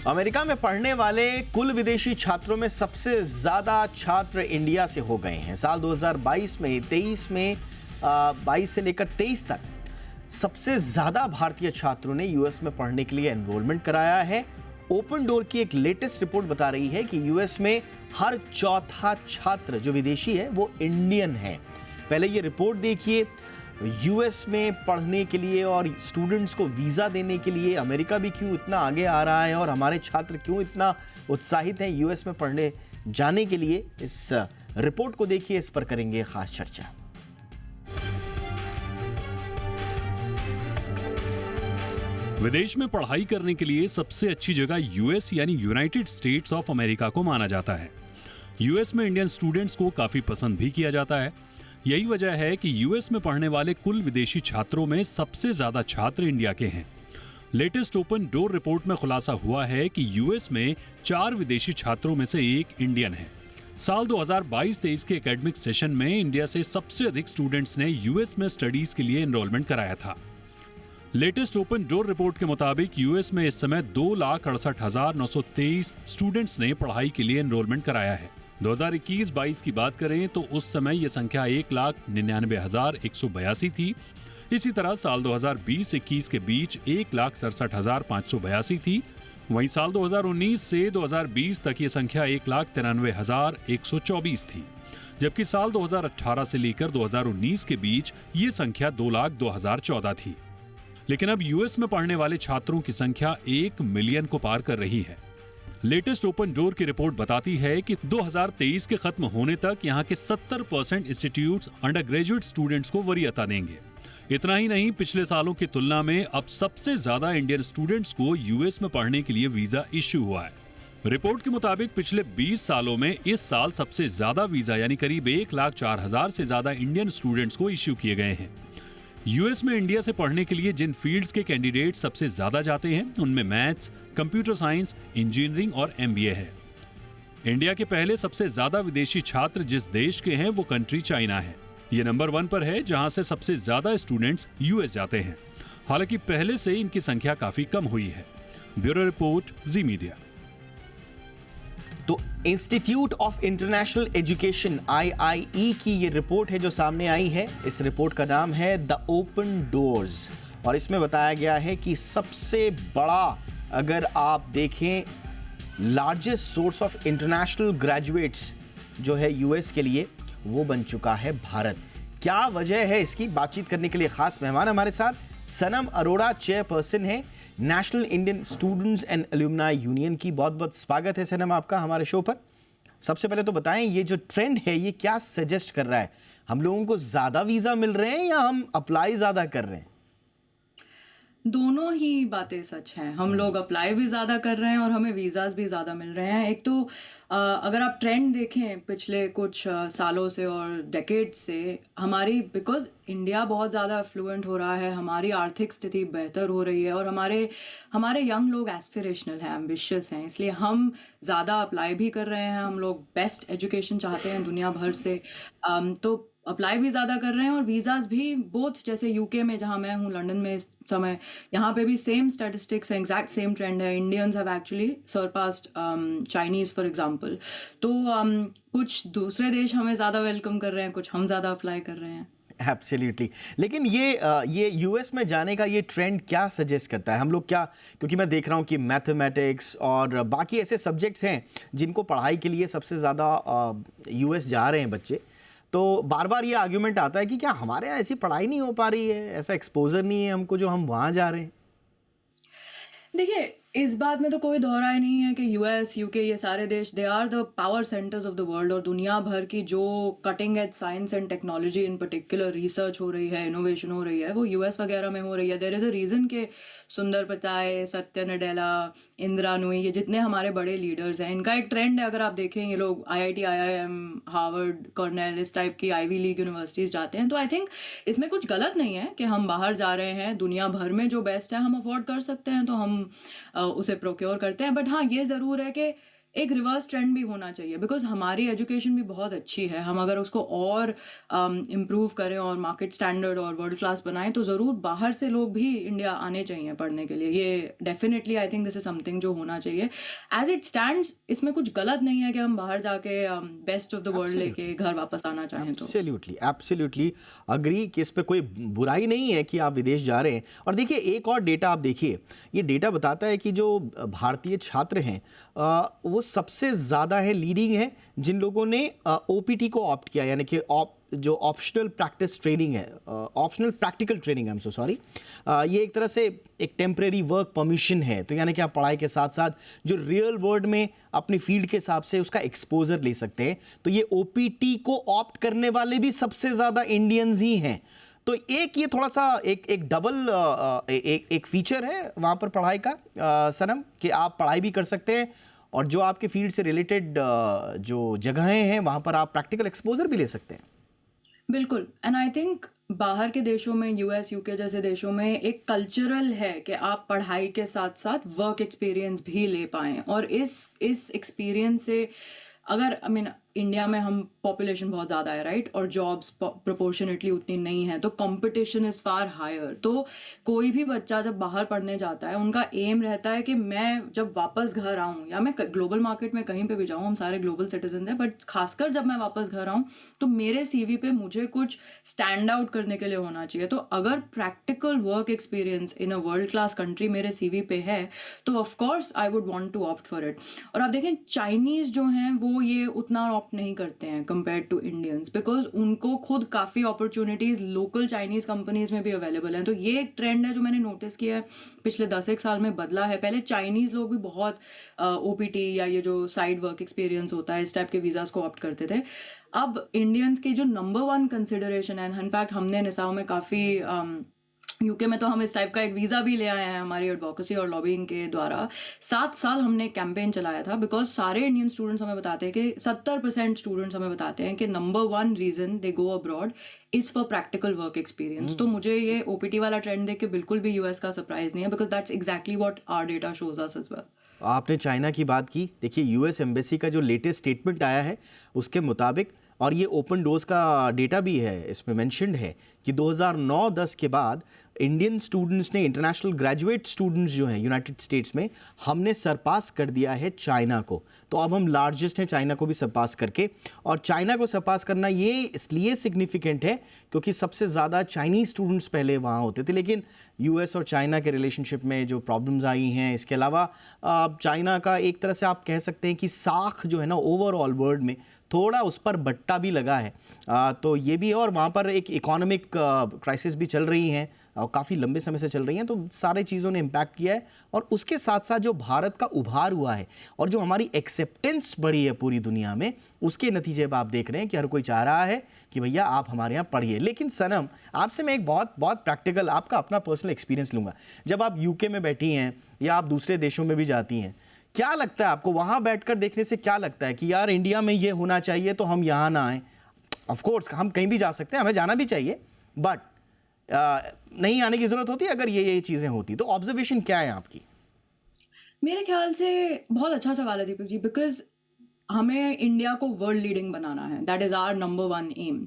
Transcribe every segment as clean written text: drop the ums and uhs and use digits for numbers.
America में पढ़ने वाले कुल विदेशी छात्रों में सबसे ज्यादा छात्र इंडिया से हो गए हैं। साल 2022 में 22 से लेकर 23 तक सबसे ज्यादा भारतीय छात्रों ने यूएस में पढ़ने के लिए एनरोलमेंट कराया है। ओपन डोर की एक लेटेस्ट रिपोर्ट बता रही है कि यूएस में हर चौथा छात्र जो विदेशी है वो इंडियन है। पहले ये रिपोर्ट देखिए। यूएस में पढ़ने के लिए और स्टूडेंट्स को वीज़ा देने के लिए अमेरिका भी क्यों इतना आगे आ रहा है और हमारे छात्र क्यों इतना उत्साहित हैं यूएस में पढ़ने जाने के लिए, इस रिपोर्ट को देखिए, इस पर करेंगे खास चर्चा। विदेश में पढ़ाई करने के लिए सबसे अच्छी जगह यूएस यानी यूनाइटेड स्टेट्स ऑफ अमेरिका को माना जाता है। यूएस में इंडियन स्टूडेंट्स को काफी पसंद भी किया जाता है। यही वजह है कि यूएस में पढ़ने वाले कुल विदेशी छात्रों में सबसे ज्यादा छात्र इंडिया के हैं। लेटेस्ट ओपन डोर रिपोर्ट में खुलासा हुआ है कि यूएस में 4 विदेशी छात्रों में से एक इंडियन है। साल 2022-23 के एकेडमिक सेशन में इंडिया से सबसे अधिक स्टूडेंट्स ने यूएस में स्टडीज के लिए एनरोलमेंट कराया था। लेटेस्ट ओपन डोर रिपोर्ट के मुताबिक यूएस में इस समय 2,68,923 स्टूडेंट्स ने पढ़ाई के लिए एनरोलमेंट कराया है। 2021-22 की बात करें तो उस समय यह संख्या 1,99,182 थी। इसी तरह साल 2020-21 के बीच 1,67,582 थी। वहीं साल 2019 से 2020 तक ये संख्या 1,93,124 थी, जबकि साल 2018 से लेकर 2019 के बीच ये संख्या 2,02,014 थी। लेकिन अब यूएस में पढ़ने वाले छात्रों की संख्या 1 मिलियन को पार कर रही है। लेटेस्ट ओपन डोर की रिपोर्ट बताती है कि 2023 के खत्म होने तक यहाँ के 70% इंस्टीट्यूट्स अंडर ग्रेजुएट स्टूडेंट्स को वरीयता देंगे। इतना ही नहीं, पिछले सालों की तुलना में अब सबसे ज्यादा इंडियन स्टूडेंट्स को यूएस में पढ़ने के लिए वीजा इश्यू हुआ है। रिपोर्ट के मुताबिक पिछले 20 सालों में इस साल सबसे ज्यादा वीजा यानी करीब 1,04,000 से ज्यादा इंडियन स्टूडेंट्स को इश्यू किए गए हैं। यूएस में इंडिया से पढ़ने के लिए जिन फील्ड्स के कैंडिडेट सबसे ज्यादा जाते हैं उनमें मैथ्स, कंप्यूटर साइंस, इंजीनियरिंग और एमबीए है। इंडिया के पहले सबसे ज्यादा विदेशी छात्र जिस देश के हैं वो कंट्री चाइना है। ये नंबर 1 पर है जहां से सबसे ज्यादा स्टूडेंट्स यूएस जाते हैं। हालांकि पहले से इनकी संख्या काफी कम हुई है। ब्यूरो रिपोर्ट, जी मीडिया। तो institute of international education IIE की ये रिपोर्ट है जो सामने आई है। इस रिपोर्ट का नाम है द ओपन डोर्स और इसमें बताया गया है कि सबसे बड़ा, अगर आप देखें, largest source of international graduates जो है यूएस के लिए वो बन चुका है भारत। क्या वजह है इसकी, बातचीत करने के लिए खास मेहमान हमारे साथ सनम अरोड़ा, चेयरपर्सन है national Indian students and alumni union की। बहुत बहुत स्वागत है सनम आपका हमारे शो पर। सबसे पहले तो बताएं, ये जो ट्रेंड है ये क्या सजेस्ट कर रहा है? हम लोगों को ज्यादा वीजा मिल रहे हैं या हम अप्लाई ज्यादा कर रहे हैं? दोनों ही बातें सच हैं। हम लोग अप्लाई भी ज़्यादा कर रहे हैं और हमें वीज़ाज़ भी ज़्यादा मिल रहे हैं। एक तो अगर आप ट्रेंड देखें पिछले कुछ सालों से और डेकेड से, हमारी बिकॉज़ इंडिया बहुत ज़्यादा फ्लुएंट हो रहा है, हमारी आर्थिक स्थिति बेहतर हो रही है और हमारे यंग लोग एस्पिरेशनल हैं, एम्बिशियस हैं, इसलिए हम ज़्यादा अप्लाई भी कर रहे हैं। हम लोग बेस्ट एजुकेशन चाहते हैं दुनिया भर से, तो अप्लाई भी ज़्यादा कर रहे हैं और वीज़ाज़ भी बोथ। जैसे यूके में जहाँ मैं हूँ, लंदन में इस समय, यहाँ पे भी सेम स्टैटिस्टिक्स हैं, एग्जैक्ट सेम ट्रेंड है। Indians have actually surpassed Chinese for example. तो कुछ दूसरे देश हमें ज़्यादा वेलकम कर रहे हैं, कुछ हम ज़्यादा अप्लाई कर रहे हैं। एब्सोल्युटली। लेकिन ये यूएस में जाने का ये ट्रेंड क्या सजेस्ट करता है? हम लोग क्या, क्योंकि मैं देख रहा हूँ कि मैथमेटिक्स और बाकी ऐसे सब्जेक्ट्स हैं जिनको पढ़ाई के लिए सबसे ज़्यादा यूएस जा रहे हैं बच्चे, तो बार बार ये आर्ग्यूमेंट आता है कि क्या हमारे यहाँ ऐसी पढ़ाई नहीं हो पा रही है, ऐसा एक्सपोजर नहीं है हमको जो हम वहाँ जा रहे हैं? देखिए, इस बात में तो कोई दोहराई नहीं है कि यूएस, यूके, ये सारे देश, they are the power centres of the world और दुनिया भर की जो cutting edge science and technology in particular research हो रही है, इनोवेशन हो रही है, वो यूएस वगैरह में हो रही है। देयर इज़ अ रीज़न के सुंदर पिचाई, सत्य नडेला, इंदिरा नूई, ये जितने हमारे बड़े लीडर्स हैं, इनका एक ट्रेंड है। अगर आप देखें, ये लोग IIT, IIM, हार्वर्ड, कॉर्नेल, इस टाइप की आईवी लीग यूनिवर्सिटीज़ जाते हैं। तो आई थिंक इसमें कुछ गलत नहीं है कि हम बाहर जा रहे हैं। दुनिया भर में जो बेस्ट है हम अफोर्ड कर सकते हैं तो हम उसे प्रोक्योर करते हैं। बट हाँ, ये ज़रूर है कि एक रिवर्स ट्रेंड भी होना चाहिए, बिकॉज हमारी एजुकेशन भी बहुत अच्छी है। हम अगर उसको और इम्प्रूव करें और मार्केट स्टैंडर्ड और वर्ल्ड क्लास बनाएं तो ज़रूर बाहर से लोग भी इंडिया आने चाहिए पढ़ने के लिए। ये definitely I think this is something जो होना चाहिए। एज इट स्टैंड्स इसमें कुछ गलत नहीं है कि हम बाहर जाके बेस्ट ऑफ द वर्ल्ड लेके घर वापस आना चाहें तो। एब्सोल्युटली एब्सोल्युटली अग्री कि इस पे कोई बुराई नहीं है कि आप विदेश जा रहे हैं। और देखिए एक और डेटा आप देखिए, ये डेटा बताता है कि जो भारतीय छात्र हैं वो सबसे ज़्यादा है लीडिंग है जिन लोगों ने ओपीटी को ऑप्ट किया, यानी कि जो ऑप्शनल प्रैक्टिस ट्रेनिंग है, optional practical training, I am so sorry, ये एक तरह से एक टेम्परेरी वर्क परमिशन है। तो यानी कि आप पढ़ाई के साथ साथ जो रियल वर्ल्ड में अपनी फील्ड के हिसाब से उसका एक्सपोजर ले सकते हैं। तो ये ओपीटी को ऑप्ट करने वाले भी सबसे ज़्यादा इंडियंस ही हैं। तो एक ये थोड़ा सा एक डबल एक फीचर है वहाँ पर पढ़ाई का सनम, कि आप पढ़ाई भी कर सकते हैं और जो आपके फील्ड से रिलेटेड जो जगहें हैं वहाँ पर आप प्रैक्टिकल एक्सपोजर भी ले सकते हैं। बिल्कुल। एंड आई थिंक बाहर के देशों में, यूएस यूके जैसे देशों में एक कल्चरल है कि आप पढ़ाई के साथ साथ वर्क एक्सपीरियंस भी ले पाएं। और इस एक्सपीरियंस से अगर आई मीन इंडिया में हम पॉपुलेशन बहुत ज़्यादा है राइट, और जॉब्स प्रोपोर्शनेटली उतनी नहीं है, तो कंपटीशन इज़ फार हायर। तो कोई भी बच्चा जब बाहर पढ़ने जाता है उनका एम रहता है कि मैं जब वापस घर आऊँ, या मैं ग्लोबल मार्केट में कहीं पे भी जाऊँ, हम सारे ग्लोबल सिटीजन हैं, बट खासकर जब मैं वापस घर आऊँ तो मेरे सीवी पे मुझे कुछ स्टैंड आउट करने के लिए होना चाहिए। तो अगर practical work experience in a world class country मेरे सीवी पे है तो of course I would want to opt for it. और आप देखें चाइनीज़ जो हैं वो ये उतना ऑप्ट नहीं करते हैं कंपेयर टू इंडियंस, बिकॉज उनको खुद काफ़ी अपॉर्चुनिटीज़ लोकल चाइनीज़ कंपनीज में भी अवेलेबल हैं। तो ये एक ट्रेंड है जो मैंने नोटिस किया है पिछले 10 साल में बदला है। पहले चाइनीज़ लोग भी बहुत ओपीटी या ये जो साइड वर्क एक्सपीरियंस होता है इस टाइप के वीज़ाज को ऑप्ट करते थे। अब इंडियंस की जो नंबर 1 कंसिडरेशन है, इनफैक्ट हमने निसाओ में काफ़ी यूके में तो हम इस टाइप का एक वीज़ा भी ले आए हैं हमारी एडवोकेसी और लॉबिंग के द्वारा। 7 साल हमने एक कैंपेन चलाया था, बिकॉज सारे इंडियन स्टूडेंट्स हमें बताते हैं कि 70% स्टूडेंट्स हमें बताते हैं कि number 1 reason they go abroad is for practical work experience. तो मुझे ये ओपीटी वाला ट्रेंड देख के बिल्कुल भी यूएस का सरप्राइज नहीं है, because that's exactly what our data shows us as well. आपने चाइना की बात की, देखिए यूएस एम्बेसी का जो लेटेस्ट स्टेटमेंट आया है उसके मुताबिक, और ये ओपन डोर्स का डेटा भी है, इसमें मेंशन्ड है कि 2009-10 के बाद इंडियन स्टूडेंट्स ने, इंटरनेशनल ग्रेजुएट स्टूडेंट्स जो हैं यूनाइटेड स्टेट्स में, हमने सरपास कर दिया है चाइना को। तो अब हम लार्जेस्ट हैं चाइना को भी सरपास करके। और चाइना को सरपास करना ये इसलिए सिग्निफिकेंट है क्योंकि सबसे ज़्यादा चाइनीज़ स्टूडेंट्स पहले वहाँ होते थे, लेकिन यूएस और चाइना के रिलेशनशिप में जो प्रॉब्लम्स आई हैं, इसके अलावा चाइना का एक तरह से आप कह सकते हैं कि साख जो है ना ओवरऑल वर्ल्ड में थोड़ा उस पर बट्टा भी लगा है। तो ये भी है, और वहाँ पर एक इकोनॉमिक क्राइसिस भी चल रही हैं और काफ़ी लंबे समय से चल रही हैं। तो सारे चीज़ों ने इम्पैक्ट किया है, और उसके साथ साथ जो भारत का उभार हुआ है और जो हमारी एक्सेप्टेंस बढ़ी है पूरी दुनिया में, उसके नतीजे अब आप देख रहे हैं कि हर कोई चाह रहा है कि भैया आप हमारे यहाँ पढ़िए। लेकिन सनम, आपसे मैं एक बहुत प्रैक्टिकल आपका अपना पर्सनल एक्सपीरियंस लूँगा। जब आप यूके में बैठी हैं या आप दूसरे देशों में भी जाती हैं, क्या लगता है आपको वहाँ बैठकर देखने से, क्या लगता है कि यार इंडिया में ये होना चाहिए तो हम यहाँ ना आएँ? ऑफ कोर्स हम कहीं भी जा सकते हैं, हमें जाना भी चाहिए, बट नहीं आने की ज़रूरत होती है अगर ये चीज़ें होती। तो ऑब्जर्वेशन क्या है आपकी? मेरे ख्याल से बहुत अच्छा सवाल है दीपक जी, बिकॉज हमें इंडिया को वर्ल्ड लीडिंग बनाना है, that is our number 1 aim.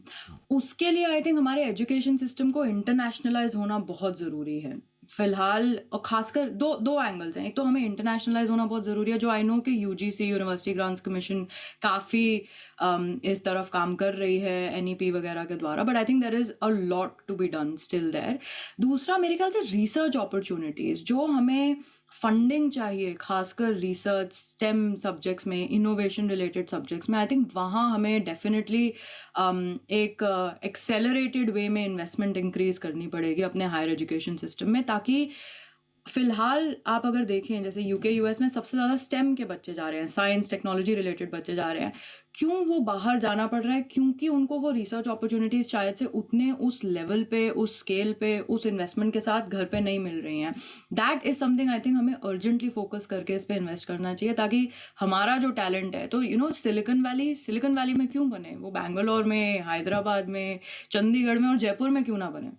उसके लिए आई थिंक हमारे एजुकेशन सिस्टम को इंटरनेशनलाइज होना बहुत ज़रूरी है फिलहाल। और खासकर दो एंगल्स हैं। एक तो हमें इंटरनेशनलाइज होना बहुत ज़रूरी है, जो आई नो कि यूजीसी यूनिवर्सिटी ग्रांट्स कमीशन काफ़ी इस तरफ काम कर रही है एनईपी वगैरह के द्वारा, but I think there is a lot to be done still there. दूसरा मेरे ख्याल से रिसर्च अपॉर्चुनिटीज़, जो हमें फंडिंग चाहिए खासकर रिसर्च स्टेम सब्जेक्ट्स में, इनोवेशन रिलेटेड सब्जेक्ट्स में, आई थिंक वहाँ हमें डेफिनेटली एक एक्सेलरेटेड वे में इन्वेस्टमेंट इंक्रीज करनी पड़ेगी अपने हायर एजुकेशन सिस्टम में, ताकि फिलहाल आप अगर देखें जैसे यूके यूएस में सबसे ज़्यादा स्टेम के बच्चे जा रहे हैं, साइंस टेक्नोलॉजी रिलेटेड बच्चे जा रहे हैं। क्यों वो बाहर जाना पड़ रहा है? क्योंकि उनको वो रिसर्च अपॉर्चुनिटीज़ शायद से उतने उस लेवल पे, उस स्केल पे, उस इन्वेस्टमेंट के साथ घर पे नहीं मिल रही हैं। That is something I think हमें अर्जेंटली फोकस करके इस पर इन्वेस्ट करना चाहिए, ताकि हमारा जो टैलेंट है, तो यू नो सिलिकॉन वैली में क्यों बने, वो बैंगलोर में, हैदराबाद में, चंडीगढ़ में और जयपुर में क्यों ना बने।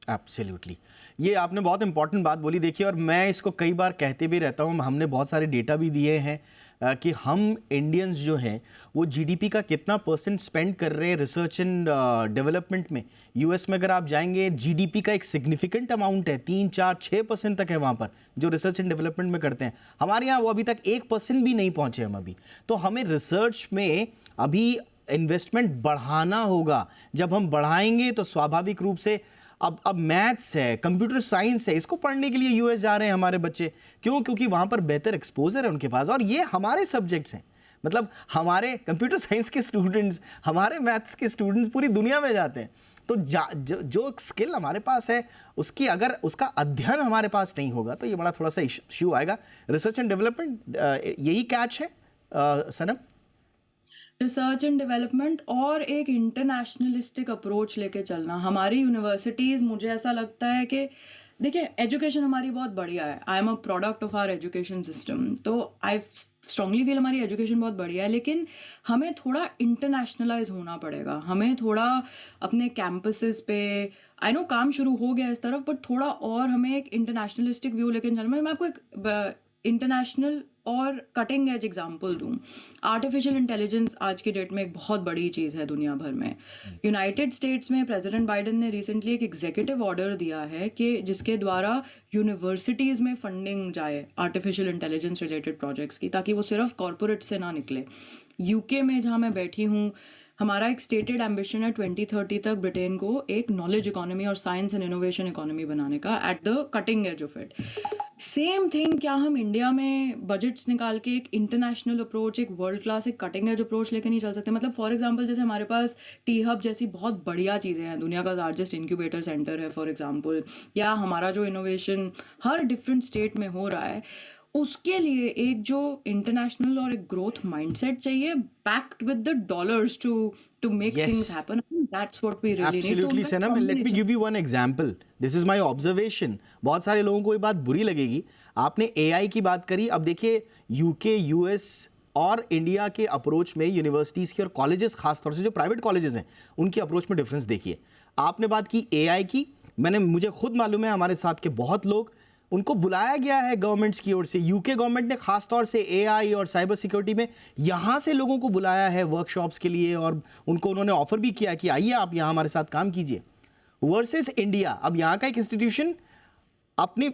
एब्सोल्युटली, ये आपने बहुत इंपॉर्टेंट बात बोली। देखिए, और मैं इसको कई बार कहते भी रहता हूँ, हमने बहुत सारे डेटा भी दिए हैं कि हम इंडियंस जो हैं वो जीडीपी का कितना परसेंट स्पेंड कर रहे हैं रिसर्च एंड डेवलपमेंट में। यूएस में अगर आप जाएंगे जीडीपी का एक सिग्निफिकेंट अमाउंट है, 3, 4, 6% तक है वहाँ पर जो रिसर्च एंड डेवलपमेंट में करते हैं। हमारे यहाँ वो अभी तक 1% भी नहीं पहुँचे हम अभी। तो हमें रिसर्च में अभी इन्वेस्टमेंट बढ़ाना होगा। जब हम बढ़ाएंगे तो स्वाभाविक रूप से अब मैथ्स है, कंप्यूटर साइंस है, इसको पढ़ने के लिए यूएस जा रहे हैं हमारे बच्चे। क्यों? क्योंकि वहाँ पर बेहतर एक्सपोजर है उनके पास, और ये हमारे सब्जेक्ट्स हैं। मतलब हमारे कंप्यूटर साइंस के स्टूडेंट्स, हमारे मैथ्स के स्टूडेंट्स पूरी दुनिया में जाते हैं। तो जो स्किल हमारे पास है उसकी अगर उसका अध्ययन हमारे पास नहीं होगा तो ये बड़ा थोड़ा सा इश्यू आएगा। रिसर्च एंड डेवलपमेंट यही कैच है सनम। रिसर्च एंड डेवलपमेंट और एक इंटरनेशनलिस्टिक अप्रोच लेके चलना। हमारी यूनिवर्सिटीज़, मुझे ऐसा लगता है कि देखिए एजुकेशन हमारी बहुत बढ़िया है, I am a product of our education system, तो आई स्ट्रांगली फील हमारी एजुकेशन बहुत बढ़िया है, लेकिन हमें थोड़ा इंटरनेशनलाइज होना पड़ेगा। हमें थोड़ा अपने कैंपसेस पे, आई नो काम शुरू हो गया इस तरफ, बट थोड़ा और हमें एक इंटरनेशनलिस्टिक व्यू लेके चलना। मैं आपको एक इंटरनेशनल और कटिंग एज एग्जांपल दूं। आर्टिफिशियल इंटेलिजेंस आज की डेट में एक बहुत बड़ी चीज़ है दुनिया भर में। यूनाइटेड स्टेट्स में प्रेसिडेंट बाइडेन ने रिसेंटली एक एग्जीक्यूटिव ऑर्डर दिया है कि जिसके द्वारा यूनिवर्सिटीज़ में फंडिंग जाए आर्टिफिशियल इंटेलिजेंस रिलेटेड प्रोजेक्ट्स की, ताकि वो सिर्फ कॉरपोरेट से ना निकले। यूके में जहाँ मैं बैठी हूँ, हमारा एक स्टेटेड एम्बिशन है 2030 तक ब्रिटेन को एक नॉलेज इकोनॉमी और साइंस एंड इनोवेशन इकोनॉमी बनाने का, at the cutting edge of it. Same thing क्या हम इंडिया में बजट्स निकाल के एक इंटरनेशनल अप्रोच, एक वर्ल्ड क्लास, एक कटिंग एज अप्रोच लेके नहीं चल सकते? मतलब फॉर एग्जांपल जैसे हमारे पास टी हब जैसी बहुत बढ़िया चीज़ें हैं, दुनिया का लार्जेस्ट इंक्यूबेटर सेंटर है फॉर एग्जांपल, या हमारा जो इनोवेशन हर डिफरेंट स्टेट में हो रहा है, उसके लिए एक जो इंटरनेशनल और एक ग्रोथ माइंडसेट चाहिए, backed with the dollars to make things happen. That's what we really need. Absolutely, Sanam. And let me give you one example. This is my observation. बहुत सारे लोगों को ये बात बुरी लगेगी। आपने AI की बात करी। अब देखिए यूके, यूएस और इंडिया के अप्रोच में यूनिवर्सिटीज़ की और कॉलेजेस, खासतौर से जो प्राइवेट कॉलेजेस हैं, उनकी अप्रोच में डिफरेंस देखिए। आपने बात की AI की, मुझे खुद मालूम है, हमारे साथ के बहुत लोग, उनको बुलाया गया है गवर्नमेंट्स की ओर से। यूके गवर्नमेंट ने खासतौर से AI और साइबर सिक्योरिटी में यहाँ से लोगों को बुलाया है वर्कशॉप्स के लिए, और उनको उन्होंने ऑफर भी किया कि आइए आप यहाँ हमारे साथ काम कीजिए। वर्सेस इंडिया, अब यहाँ का एक इंस्टीट्यूशन अपनी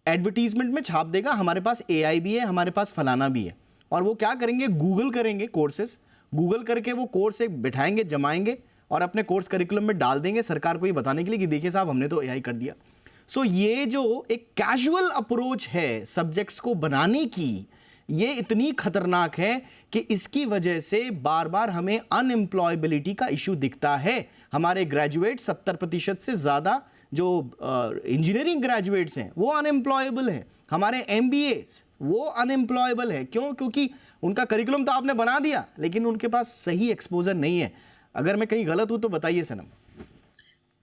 एडवर्टीजमेंट में छाप देगा हमारे पास AI भी है, हमारे पास फलाना भी है, और वो क्या करेंगे, गूगल करेंगे कोर्सेस, गूगल करके वो कोर्स एक बिठाएंगे, जमाएंगे और अपने कोर्स करिकुलम में डाल देंगे सरकार को ये बताने के लिए कि देखिए साहब हमने तो AI कर दिया। सो ये जो एक कैजुअल अप्रोच है सब्जेक्ट्स को बनाने की, ये इतनी खतरनाक है कि इसकी वजह से बार बार हमें अनएम्प्लॉयबिलिटी का इशू दिखता है। हमारे ग्रेजुएट 70% से ज़्यादा जो इंजीनियरिंग ग्रेजुएट्स हैं वो अनएम्प्लॉयबल हैं। हमारे MBAs वो अनएम्प्लॉयबल है। क्यों? क्योंकि उनका करिकुलम तो आपने बना दिया, लेकिन उनके पास सही एक्सपोजर नहीं है। अगर मैं कहीं गलत हूँ तो बताइए सनम।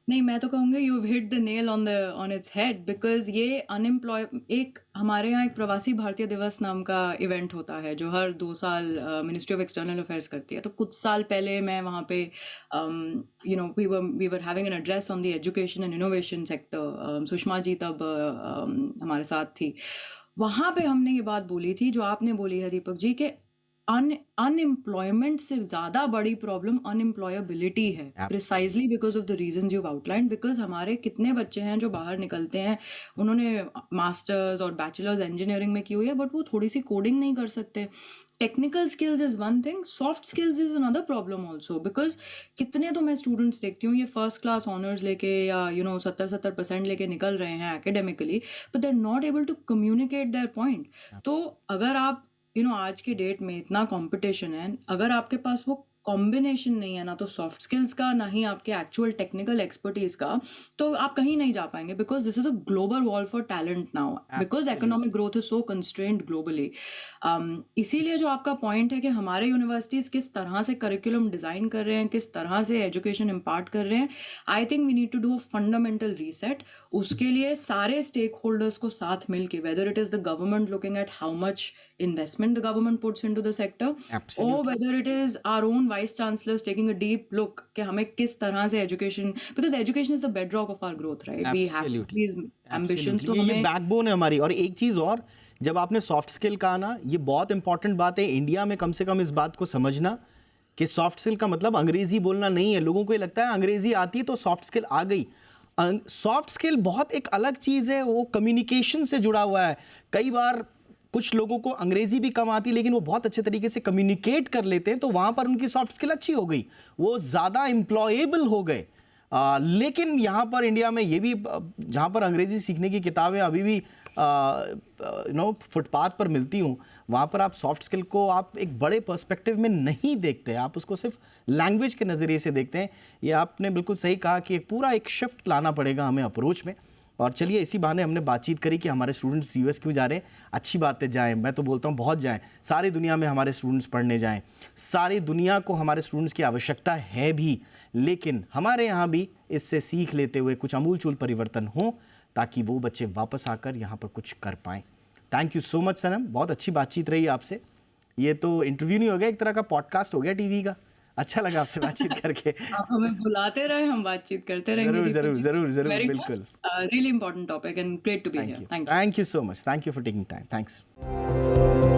नहीं, मैं तो कहूँगी you hit the nail on its head, because ये अनएम्प्लॉय, एक हमारे यहाँ एक प्रवासी भारतीय दिवस नाम का इवेंट होता है जो हर 2 साल मिनिस्ट्री ऑफ एक्सटर्नल अफेयर्स करती है। तो कुछ साल पहले मैं वहाँ पे we were having an address on the education and innovation sector. Sushma ji तब हमारे साथ थी। वहाँ पे हमने ये बात बोली थी जो आपने बोली है दीपक जी, कि अनएम्प्लॉयमेंट से ज़्यादा बड़ी प्रॉब्लम अनएम्प्लॉयबिलिटी है, precisely because of the reason you outline. Because हमारे कितने बच्चे हैं जो बाहर निकलते हैं, उन्होंने मास्टर्स और बैचलर्स इंजीनियरिंग में की हुई है, बट वो थोड़ी सी कोडिंग नहीं कर सकते। Technical skills is one thing, soft skills is another problem also. Because कितने तो मैं स्टूडेंट्स देखती हूँ, ये फर्स्ट क्लास ऑनर्स लेके या 70% लेके निकल रहे हैं academically, but they are not able to communicate their point. तो अगर आप आज की डेट में इतना कंपटीशन है, अगर आपके पास वो कॉम्बिनेशन नहीं है, ना तो सॉफ्ट स्किल्स का, ना ही आपके एक्चुअल टेक्निकल एक्सपर्टीज का, तो आप कहीं नहीं जा पाएंगे। Because this is a global war for talent now, because economic growth is so constrained globally. इसीलिए जो आपका पॉइंट है कि हमारे यूनिवर्सिटीज़ किस तरह से करिकुलम डिज़ाइन कर रहे हैं, किस तरह से एजुकेशन इम्पार्ट कर रहे हैं, I think we need to do a fundamental reset. उसके लिए सारे स्टेक होल्डर्स को साथ मिलके, whether it is the government looking at how much investment the government puts into the sector, or whether it is our own vice chancellors taking a deep look कि हमें किस तरह से education, because education is the bedrock of our growth, right? We have these ambitions, तो ये हमें backbone है हमारी। और एक चीज और जब आपने सॉफ्ट स्किल कहा ना, ये बहुत इंपॉर्टेंट बात है इंडिया में कम से कम इस बात को समझना कि सॉफ्ट स्किल का मतलब अंग्रेजी बोलना नहीं है। लोगों को ये लगता है अंग्रेजी आती है तो सॉफ्ट स्किल आ गई। सॉफ्ट स्किल बहुत एक अलग चीज़ है, वो कम्युनिकेशन से जुड़ा हुआ है। कई बार कुछ लोगों को अंग्रेजी भी कम आती, लेकिन वो बहुत अच्छे तरीके से कम्युनिकेट कर लेते हैं, तो वहां पर उनकी सॉफ्ट स्किल अच्छी हो गई, वो ज़्यादा एम्प्लॉयबल हो गए। लेकिन यहाँ पर इंडिया में ये भी, जहाँ पर अंग्रेजी सीखने की किताबें अभी भी फुटपाथ पर मिलती हूँ, वहाँ पर आप सॉफ्ट स्किल को आप एक बड़े पर्सपेक्टिव में नहीं देखते, आप उसको सिर्फ लैंग्वेज के नज़रिए से देखते हैं। ये आपने बिल्कुल सही कहा कि पूरा एक शिफ्ट लाना पड़ेगा हमें अप्रोच में। और चलिए इसी बहाने हमने बातचीत करी कि हमारे स्टूडेंट्स यूएस क्यों जा रहे हैं। अच्छी बात है, जाएं, मैं तो बोलता हूँ बहुत जाएं, सारी दुनिया में हमारे स्टूडेंट्स पढ़ने जाएं, सारी दुनिया को हमारे स्टूडेंट्स की आवश्यकता है भी, लेकिन हमारे यहाँ भी इससे सीख लेते हुए कुछ अमूलचूल परिवर्तन हो, ताकि वो बच्चे वापस आकर यहाँ पर कुछ कर पाएँ। थैंक यू सो मच सनम, बहुत अच्छी बातचीत रही आपसे। ये तो इंटरव्यू नहीं हो गया, एक तरह का पॉडकास्ट हो गया टीवी का। अच्छा लगा आपसे बातचीत करके। आप हमें बुलाते रहे, हम बातचीत करते रहेंगे। जरूर जरूर जरूर जरूर, बिल्कुल। Really important topic and great to be here. Thank you. Thank you so much. Thank you for taking time. Thanks.